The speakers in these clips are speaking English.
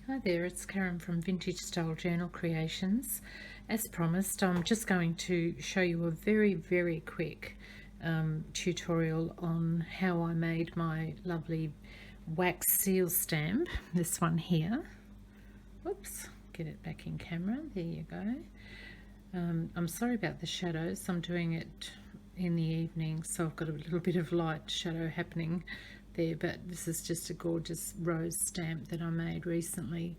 Hi there, it's Karen from Vintage Style Journal Creations. As promised, I'm just going to show you a very quick tutorial on how I made my lovely wax seal stamp, this one here. Whoops, get it back in camera, there you go. I'm sorry about the shadows, I'm doing it in the evening, so I've got a little bit of light shadow happening there, but this is just a gorgeous rose stamp that I made recently,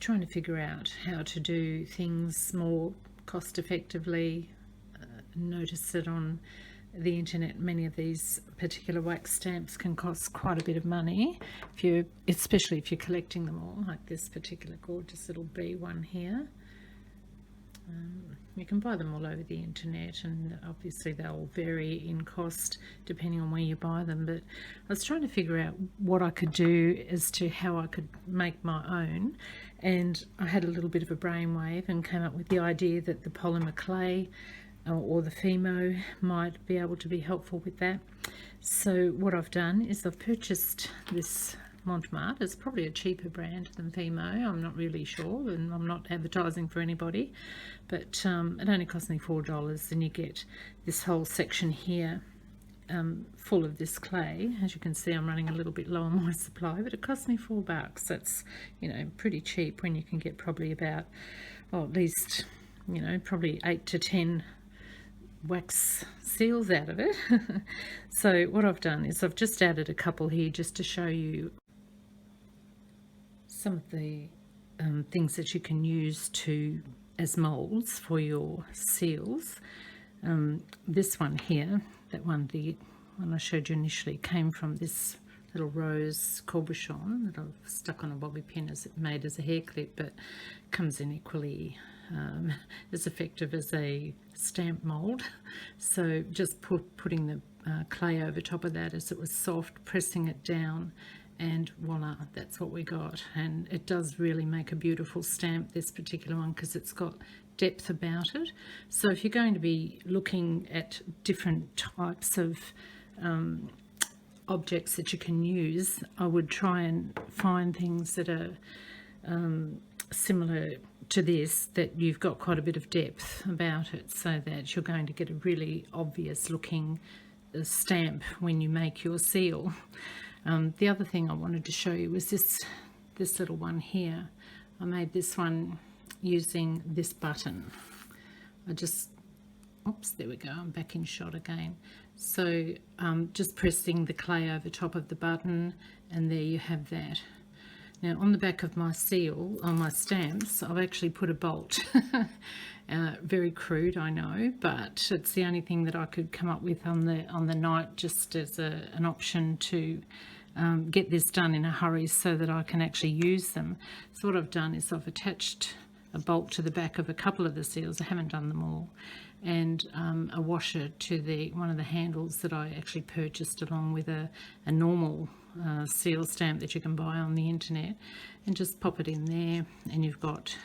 trying to figure out how to do things more cost effectively. Notice that on the internet many of these particular wax stamps can cost quite a bit of money, especially if you're collecting them all, like this particular gorgeous little bee one here. You can buy them all over the internet, and obviously they'll vary in cost depending on where you buy them, but I was trying to figure out what I could do as to how I could make my own, and I had a little bit of a brainwave and came up with the idea that the polymer clay or the Fimo might be able to be helpful with that. So what I've done is I've purchased this Montmartre. It's probably a cheaper brand than Fimo, I'm not really sure, and I'm not advertising for anybody, but it only cost me $4, and you get this whole section here full of this clay. As you can see, I'm running a little bit low on my supply, but it cost me $4. That's, you know, pretty cheap when you can get probably about, well, at least, you know, probably 8 to 10 wax seals out of it. So what I've done is I've just added a couple here just to show you some of the things that you can use as molds for your seals. This one here, the one I showed you initially, came from this little rose cabochon that I've stuck on a bobby pin made as a hair clip, but comes in equally as effective as a stamp mold. So just putting the clay over top of that as it was soft, pressing it down, and voila, that's what we got. And it does really make a beautiful stamp, this particular one, because it's got depth about it. So if you're going to be looking at different types of objects that you can use, I would try and find things that are similar to this, that you've got quite a bit of depth about it, so that you're going to get a really obvious looking stamp when you make your seal. The other thing I wanted to show you was this little one here. I made this one using this button. Oops, there we go, I'm back in shot again. So just pressing the clay over top of the button, and there you have that. Now on the back of my seal, on my stamps, I've actually put a bolt. Very crude, I know, but it's the only thing that I could come up with on the night, just as an option to get this done in a hurry so that I can actually use them. So what I've done is I've attached a bolt to the back of a couple of the seals, I haven't done them all, and a washer to one of the handles that I actually purchased along with a normal seal stamp that you can buy on the internet, and just pop it in there, and you've got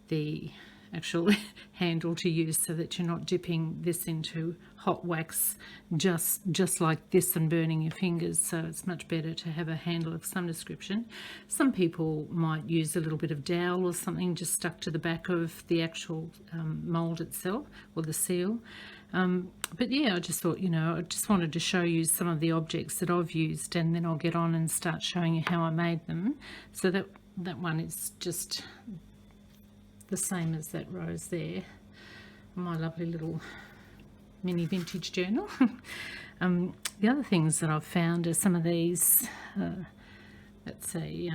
the actual handle to use so that you're not dipping this into hot wax just like this and burning your fingers. So it's much better to have a handle of some description. Some people might use a little bit of dowel or something just stuck to the back of the actual mold itself, or the seal. But yeah, I just thought, you know, I just wanted to show you some of the objects that I've used, and then I'll get on and start showing you how I made them. So that one is just the same as that rose there, my lovely little mini vintage journal. The other things that I've found are some of these, it's a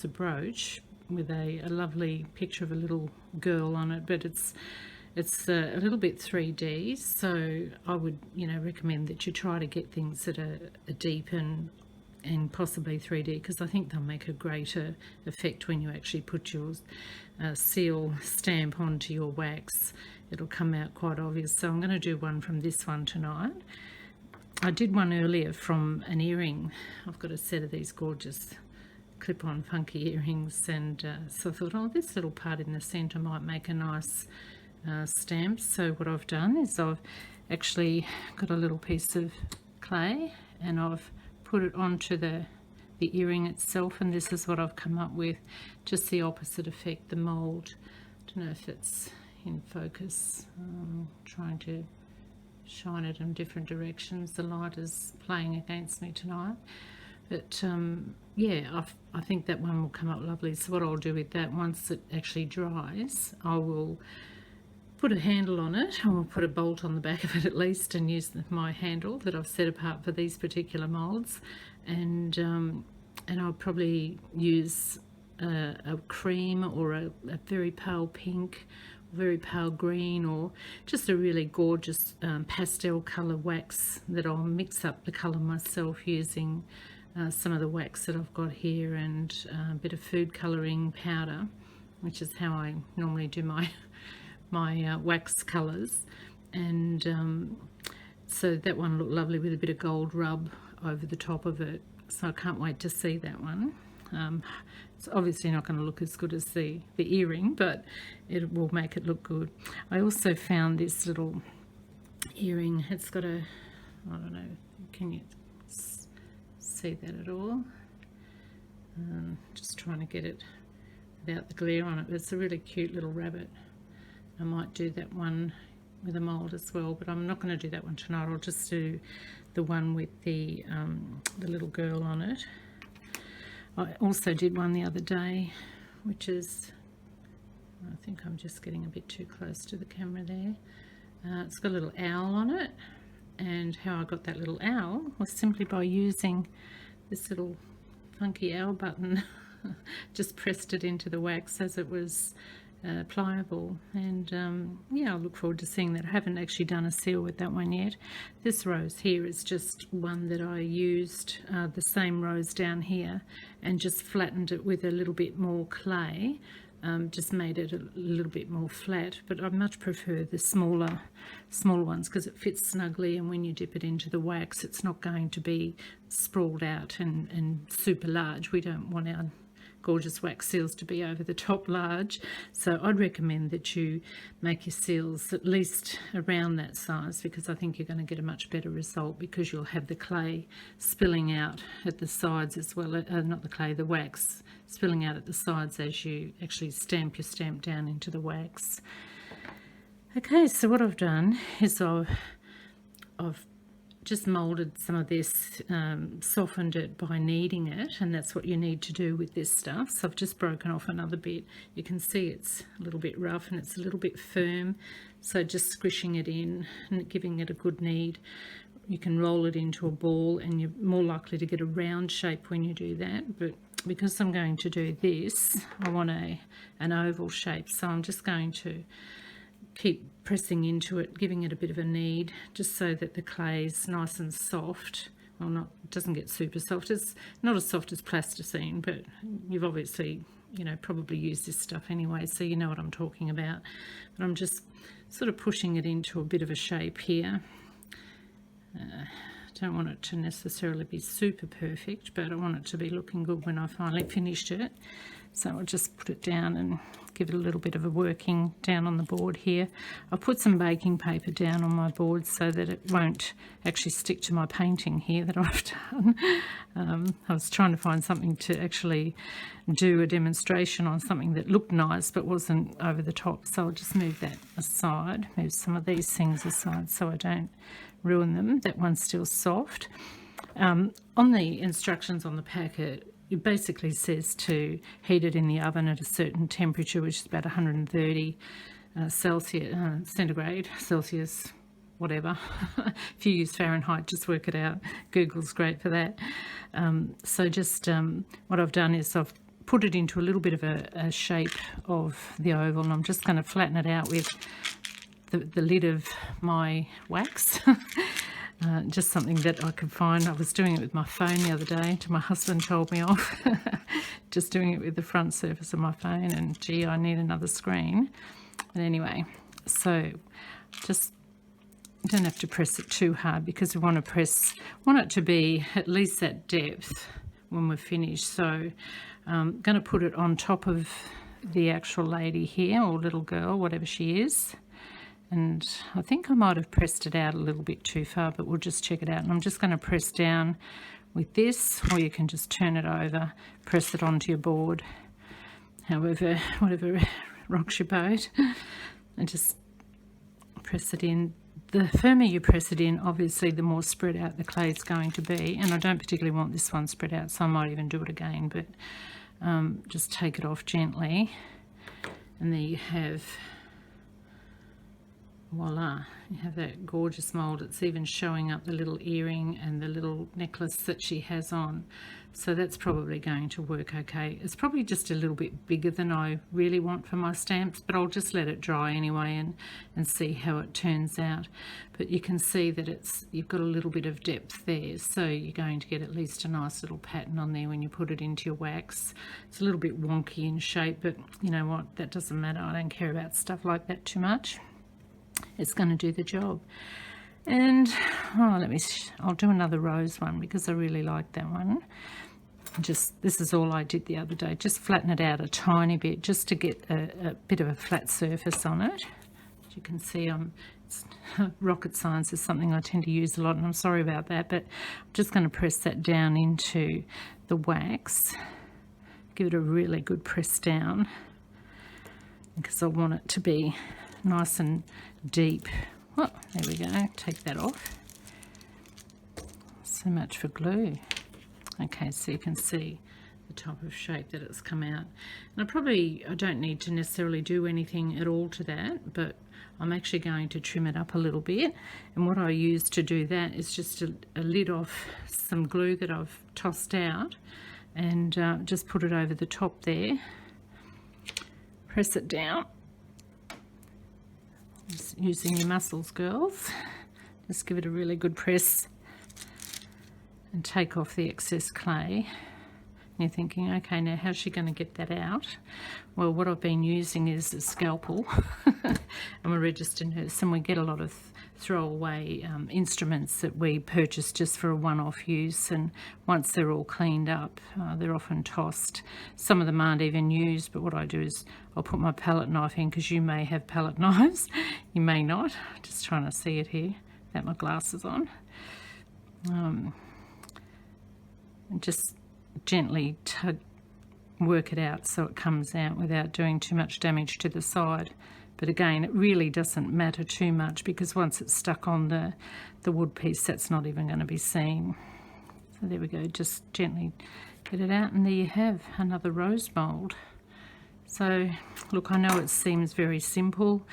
brooch with a lovely picture of a little girl on it, but it's a little bit 3D, so I would, you know, recommend that you try to get things that are deep and possibly 3D, because I think they'll make a greater effect when you actually put your seal stamp onto your wax. It'll come out quite obvious. So I'm going to do one from this one tonight. I did one earlier from an earring. I've got a set of these gorgeous clip-on funky earrings, and so I thought, oh, this little part in the centre might make a nice stamp. So what I've done is I've actually got a little piece of clay, and I've put it onto the the earring itself, and this is what I've come up with, just the opposite effect, the mould. I don't know if it's in focus, trying to shine it in different directions. The light is playing against me tonight, but yeah, I think that one will come up lovely. So what I'll do with that, once it actually dries, I will put a handle on it. I will put a bolt on the back of it at least, and use my handle that I've set apart for these particular moulds, and I'll probably use a cream or a very pale pink, very pale green, or just a really gorgeous pastel colour wax that I'll mix up the colour myself using some of the wax that I've got here, and a bit of food colouring powder, which is how I normally do my wax colours. And so that one looked lovely with a bit of gold rub over the top of it, so I can't wait to see that one. It's obviously not going to look as good as the earring, but it will make it look good. I also found this little earring. It's got a, I don't know, can you see that at all? Just trying to get it without the glare on it, but it's a really cute little rabbit. I might do that one with a mould as well, but I'm not going to do that one tonight. I'll just do the one with the little girl on it. I also did one the other day, which is, I think I'm just getting a bit too close to the camera there. It's got a little owl on it, and how I got that little owl was simply by using this little funky owl button. Just pressed it into the wax as it was pliable, and yeah, I look forward to seeing that. I haven't actually done a seal with that one yet. This rose here is just one that I used, the same rose down here, and just flattened it with a little bit more clay, just made it a little bit more flat, but I much prefer the smaller ones because it fits snugly, and when you dip it into the wax it's not going to be sprawled out and super large. We don't want our gorgeous wax seals to be over the top large, so I'd recommend that you make your seals at least around that size, because I think you're going to get a much better result, because you'll have the clay spilling out at the sides as well, not the clay, the wax spilling out at the sides as you actually stamp your stamp down into the wax. Okay, so what I've done is I've just moulded some of this, softened it by kneading it, and that's what you need to do with this stuff. So I've just broken off another bit. You can see it's a little bit rough and it's a little bit firm, so just squishing it in and giving it a good knead. You can roll it into a ball, and you're more likely to get a round shape when you do that, but because I'm going to do this, I want an oval shape, so I'm just going to keep pressing into it, giving it a bit of a knead, just so that the clay is nice and soft. Well, it doesn't get super soft. It's not as soft as plasticine, but you've obviously, probably used this stuff anyway, so you know what I'm talking about. But I'm just sort of pushing it into a bit of a shape here. Don't want it to necessarily be super perfect, but I want it to be looking good when I finally finished it. So I'll just put it down and give it a little bit of a working down on the board here. I'll put some baking paper down on my board so that it won't actually stick to my painting here that I've done. I was trying to find something to actually do a demonstration on, something that looked nice but wasn't over the top, so I'll just move that aside, move some of these things aside so I don't ruin them. That one's still soft. On the instructions on the packet, it basically says to heat it in the oven at a certain temperature, which is about 130 centigrade, Celsius, whatever. If you use Fahrenheit, just work it out. Google's great for that. So just what I've done is I've put it into a little bit of a shape of the oval, and I'm just going to flatten it out with the lid of my wax. Just something that I could find. I was doing it with my phone the other day until my husband told me off. Just doing it with the front surface of my phone, and gee, I need another screen. But anyway, so just don't have to press it too hard, because we want it to be at least that depth when we're finished. So I'm going to put it on top of the actual lady here, or little girl, whatever she is. And I think I might have pressed it out a little bit too far, but we'll just check it out. And I'm just going to press down with this, or you can just turn it over, press it onto your board, whatever rocks your boat, and just press it in. The firmer you press it in, obviously the more spread out the clay is going to be, and I don't particularly want this one spread out, so I might even do it again, but just take it off gently, and there you have, voila, you have that gorgeous mould. It's even showing up the little earring and the little necklace that she has on, so that's probably going to work okay. It's probably just a little bit bigger than I really want for my stamps, but I'll just let it dry anyway and see how it turns out. But you can see that you've got a little bit of depth there, so you're going to get at least a nice little pattern on there when you put it into your wax. It's a little bit wonky in shape, but you know what, that doesn't matter. I don't care about stuff like that too much. It's going to do the job. And I'll do another rose one because I really like that one. This is all I did the other day, just flatten it out a tiny bit just to get a bit of a flat surface on it. As you can see, rocket science is something I tend to use a lot, and I'm sorry about that, but I'm just going to press that down into the wax, give it a really good press down because I want it to be nice and deep. Oh, there we go, take that off. So much for glue. Okay, so you can see the type of shape that it's come out. And I don't need to necessarily do anything at all to that, but I'm actually going to trim it up a little bit. And what I use to do that is just a lid off some glue that I've tossed out, and just put it over the top there. Press it down. Just using your muscles, girls. Just give it a really good press and take off the excess clay. And you're thinking, okay, now how's she going to get that out? Well, what I've been using is a scalpel. I'm a registered nurse, and we get a lot of throwaway instruments that we purchase just for a one-off use, and once they're all cleaned up, they're often tossed. Some of them aren't even used, but what I do is I'll put my palette knife in, because you may have palette knives, you may not. Just trying to see it here without my glasses on. And just gently work it out so it comes out without doing too much damage to the side. But again, it really doesn't matter too much, because once it's stuck on the wood piece, that's not even going to be seen. So there we go, just gently get it out, and there you have another rose mould. So look, I know it seems very simple,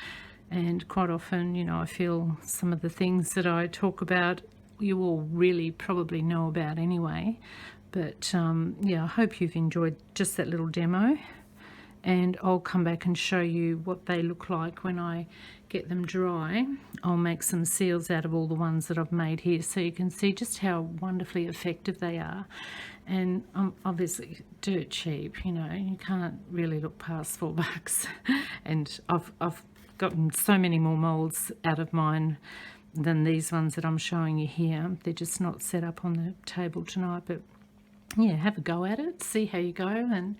and quite often, you know, I feel some of the things that I talk about you all really probably know about anyway. But yeah, I hope you've enjoyed just that little demo, and I'll come back and show you what they look like when I get them dry. I'll make some seals out of all the ones that I've made here, so you can see just how wonderfully effective they are. And I'm obviously dirt cheap, you know, you can't really look past $4. And I've gotten so many more molds out of mine than these ones that I'm showing you here. They're just not set up on the table tonight, but yeah, have a go at it, see how you go. And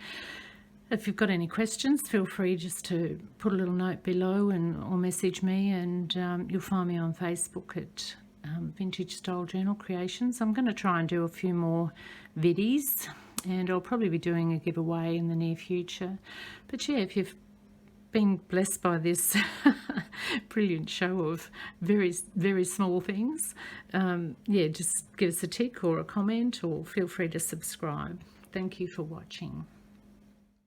if you've got any questions, feel free just to put a little note below or message me, and you'll find me on Facebook at Vintage Style Journal Creations. I'm going to try and do a few more viddies, and I'll probably be doing a giveaway in the near future. But yeah, if you've been blessed by this brilliant show of very, very small things, yeah, just give us a tick or a comment, or feel free to subscribe. Thank you for watching.